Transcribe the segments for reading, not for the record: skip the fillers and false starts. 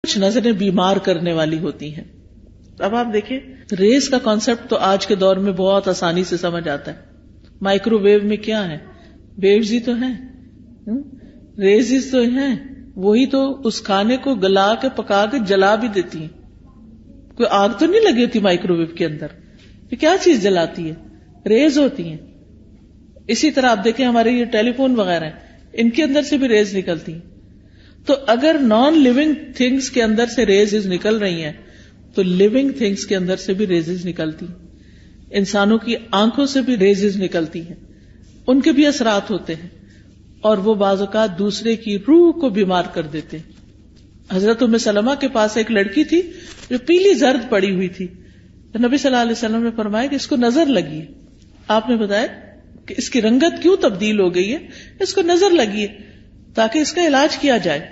کچھ نظریں بیمار کرنے والی ہوتی ہیں. اب آپ دیکھیں ریز کا کانسیپٹ تو آج کے دور میں بہت آسانی سے سمجھ آتا ہے. مائکرو ویو میں کیا ہے؟ ویوز ہی تو ہیں, ریز تو ہیں, وہی تو اس کھانے کو گلا کے پکا کے جلا بھی دیتی ہیں. کوئی آگ تو نہیں لگی ہوتی مائکرو ویو کے اندر, یہ کیا چیز جلاتی ہے؟ ریز ہوتی ہیں. اسی طرح آپ دیکھیں ہمارے یہ ٹیلی فون وغیرہ ہیں, ان کے اندر سے بھی ریز نکلتی ہیں. تو اگر نان لیونگ تھنگس کے اندر سے ریز نکل رہی ہیں تو لیونگ تھنگس کے اندر سے بھی ریز نکلتی ہیں. انسانوں کی آنکھوں سے بھی ریز نکلتی ہیں, ان کے بھی اثرات ہوتے ہیں, اور وہ بعض اوقات دوسرے کی روح کو بیمار کر دیتے ہیں. حضرت ام سلمہ کے پاس ایک لڑکی تھی جو پیلی زرد پڑی ہوئی تھی, تو نبی صلی اللہ علیہ وسلم نے فرمایا کہ اس کو نظر لگی ہے. آپ نے بتایا کہ اس کی رنگت کیوں تبدیل ہو گئی ہے؟ اس کو نظر لگی ہے تاکہ اس کا علاج کیا جائے.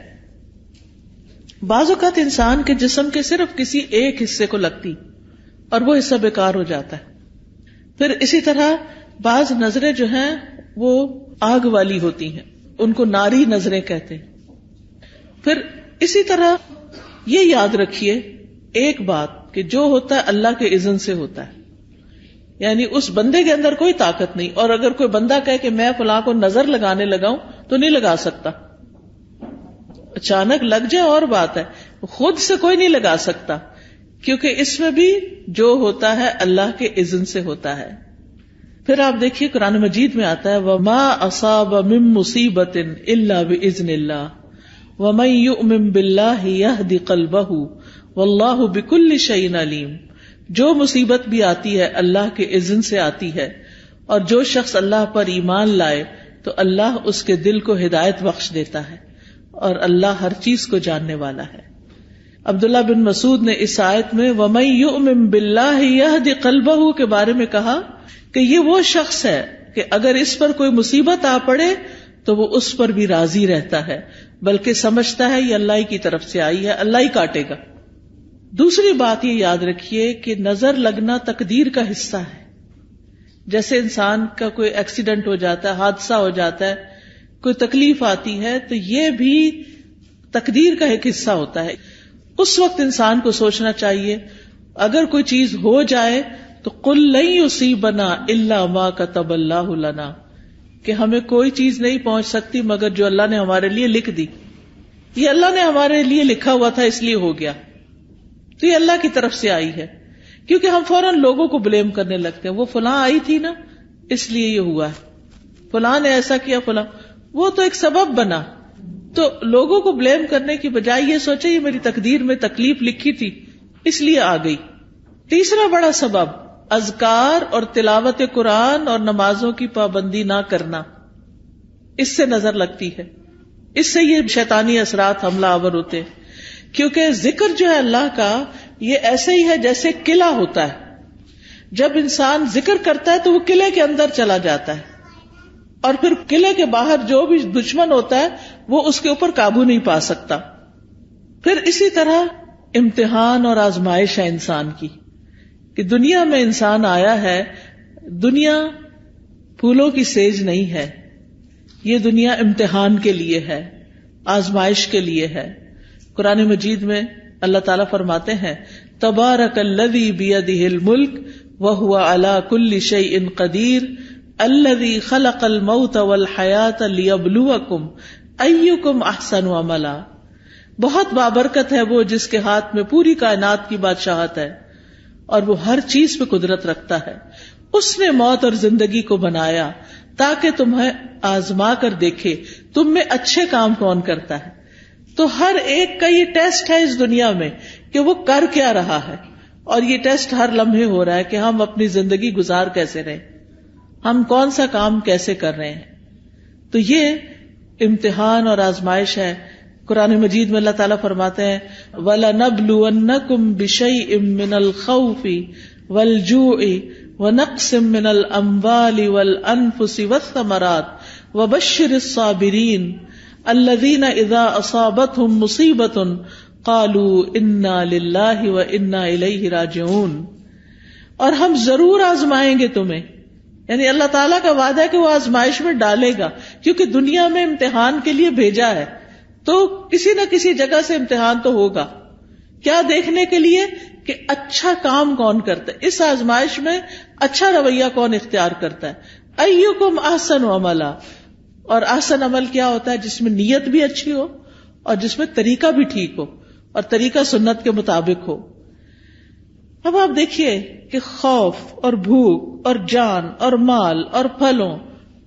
بعض اوقات انسان کے جسم کے صرف کسی ایک حصے کو لگتی اور وہ حصہ بیکار ہو جاتا ہے. پھر اسی طرح بعض نظریں جو ہیں وہ آگ والی ہوتی ہیں, ان کو ناری نظریں کہتے ہیں. پھر اسی طرح یہ یاد رکھیے ایک بات کہ جو ہوتا ہے اللہ کے اذن سے ہوتا ہے, یعنی اس بندے کے اندر کوئی طاقت نہیں. اور اگر کوئی بندہ کہے کہ میں فلاں کو نظر لگانے لگاؤں تو نہیں لگا سکتا. اچانک لگ جائے اور بات ہے, خود سے کوئی نہیں لگا سکتا, کیونکہ اس میں بھی جو ہوتا ہے اللہ کے اذن سے ہوتا ہے. پھر آپ دیکھیے قرآن مجید میں آتا ہے وَمَا أَصَابَ مِن مُّصِيبَةٍ إِلَّا بِإِذْنِ اللَّهِ وَمَن يُؤْمِن بِاللَّهِ يَهْدِ قَلْبَهُ وَاللَّهُ بِكُلِّ شَيْءٍ عَلِيمٌ. جو مصیبت بھی آتی ہے اللہ کے اذن سے آتی ہے, اور جو شخص اللہ پر ایمان لائے تو اللہ اس کے دل کو ہدایت بخش دیتا ہے, اور اللہ ہر چیز کو جاننے والا ہے. عبداللہ بن مسعود نے اس آیت میں وَمَن يُؤْمِن بِاللَّهِ يَهْدِ قَلْبَهُ کے بارے میں کہا کہ یہ وہ شخص ہے کہ اگر اس پر کوئی مصیبت آ پڑے تو وہ اس پر بھی راضی رہتا ہے, بلکہ سمجھتا ہے یہ اللہ کی طرف سے آئی ہے, اللہ ہی کاٹے گا. دوسری بات یہ یاد رکھیے کہ نظر لگنا تقدیر کا حصہ ہے. جیسے انسان کا کوئی ایکسیڈنٹ ہو جاتا ہے, حادثہ ہو جاتا ہے, کوئی تکلیف آتی ہے, تو یہ بھی تقدیر کا ایک حصہ ہوتا ہے. اس وقت انسان کو سوچنا چاہیے اگر کوئی چیز ہو جائے تو قُل لَن يُصِيبَنَا إِلَّا مَا كَتَبَ اللَّهُ لَنَا, کہ ہمیں کوئی چیز نہیں پہنچ سکتی مگر جو اللہ نے ہمارے لیے لکھ دی. یہ اللہ نے ہمارے لیے لکھا ہوا تھا اس لیے ہو گیا, تو یہ اللہ کی طرف سے آئی ہے. کیونکہ ہم فوراً لوگوں کو بلیم کرنے لگتے ہیں, وہ فلاں آئی تھی نا اس لیے یہ ہوا ہے, فلاں نے ایسا کیا, فلاں وہ تو ایک سبب بنا. تو لوگوں کو بلیم کرنے کی بجائے یہ سوچے یہ میری تقدیر میں تکلیف لکھی تھی اس لیے آ گئی. تیسرا بڑا سبب اذکار اور تلاوت قرآن اور نمازوں کی پابندی نہ کرنا, اس سے نظر لگتی ہے, اس سے یہ شیطانی اثرات حملہ آور ہوتے ہیں. کیونکہ ذکر جو ہے اللہ کا یہ ایسے ہی ہے جیسے قلعہ ہوتا ہے. جب انسان ذکر کرتا ہے تو وہ قلعے کے اندر چلا جاتا ہے, اور پھر قلعے کے باہر جو بھی دشمن ہوتا ہے وہ اس کے اوپر قابو نہیں پا سکتا. پھر اسی طرح امتحان اور آزمائش ہے انسان کی, کہ دنیا میں انسان آیا ہے, دنیا پھولوں کی سیج نہیں ہے, یہ دنیا امتحان کے لیے ہے, آزمائش کے لیے ہے. قرآن مجید میں اللہ تعالیٰ فرماتے ہیں تبارک الذی بیدہ الملک وہو علی کل شیء قدیر الذی خلق الموت والحیاۃ لیبلوکم ایکم احسن عملا. بہت بابرکت ہے وہ جس کے ہاتھ میں پوری کائنات کی بادشاہت ہے اور وہ ہر چیز پہ قدرت رکھتا ہے. اس نے موت اور زندگی کو بنایا تاکہ تمہیں آزما کر دیکھے تم میں اچھے کام کون کرتا ہے. تو ہر ایک کا یہ ٹیسٹ ہے اس دنیا میں کہ وہ کر کیا رہا ہے, اور یہ ٹیسٹ ہر لمحے ہو رہا ہے کہ ہم اپنی زندگی گزار کیسے رہے, ہم کون سا کام کیسے کر رہے ہیں. تو یہ امتحان اور آزمائش ہے. قرآن مجید میں اللہ تعالیٰ فرماتے ہیں وَلَنَبْلُوَنَّكُمْ بِشَيْءٍ مِّنَ الْخَوْفِ وَالْجُوعِ وَنَقْصٍ مِّنَ الْأَمْوَالِ وَالْأَنفُسِ وَالثَّمَرَاتِ وَبَشِّرِ الصَّابِرِينَ الَّذِينَ إِذَا أَصَابَتْهُمْ مُصِيبَةٌ قَالُوا إِنَّا لِلَّهِ وَإِنَّا إِلَيْهِ رَاجِعُونَ. اور ہم ضرور آزمائیں گے تمہیں, یعنی اللہ تعالیٰ کا وعدہ ہے کہ وہ آزمائش میں ڈالے گا, کیونکہ دنیا میں امتحان کے لیے بھیجا ہے, تو کسی نہ کسی جگہ سے امتحان تو ہوگا. کیا دیکھنے کے لیے کہ اچھا کام کون کرتا ہے، اس آزمائش میں اچھا رویہ کون اختیار کرتا ہے. ایکم احسن عملا، اور احسن عمل کیا ہوتا ہے؟ جس میں نیت بھی اچھی ہو اور جس میں طریقہ بھی ٹھیک ہو اور طریقہ سنت کے مطابق ہو. اب آپ دیکھیے کہ خوف اور بھوک اور جان اور مال اور پھلوں،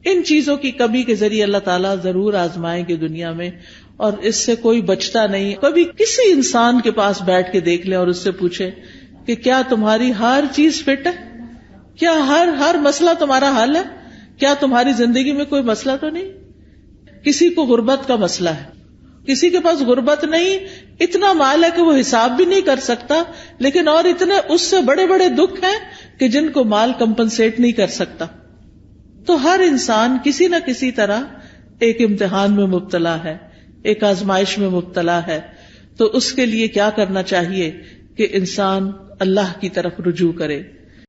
ان چیزوں کی کمی کے ذریعے اللہ تعالیٰ ضرور آزمائیں گے دنیا میں، اور اس سے کوئی بچتا نہیں. کبھی کسی انسان کے پاس بیٹھ کے دیکھ لیں اور اس سے پوچھے کہ کیا تمہاری ہر چیز فٹ ہے؟ کیا ہر مسئلہ تمہارا حل ہے؟ کیا تمہاری زندگی میں کوئی مسئلہ تو نہیں؟ کسی کو غربت کا مسئلہ ہے، کسی کے پاس غربت نہیں، اتنا مال ہے کہ وہ حساب بھی نہیں کر سکتا، لیکن اور اتنے اس سے بڑے بڑے دکھ ہیں کہ جن کو مال کمپنسیٹ نہیں کر سکتا. تو ہر انسان کسی نہ کسی طرح ایک امتحان میں مبتلا ہے، ایک آزمائش میں مبتلا ہے. تو اس کے لیے کیا کرنا چاہیے کہ انسان اللہ کی طرف رجوع کرے.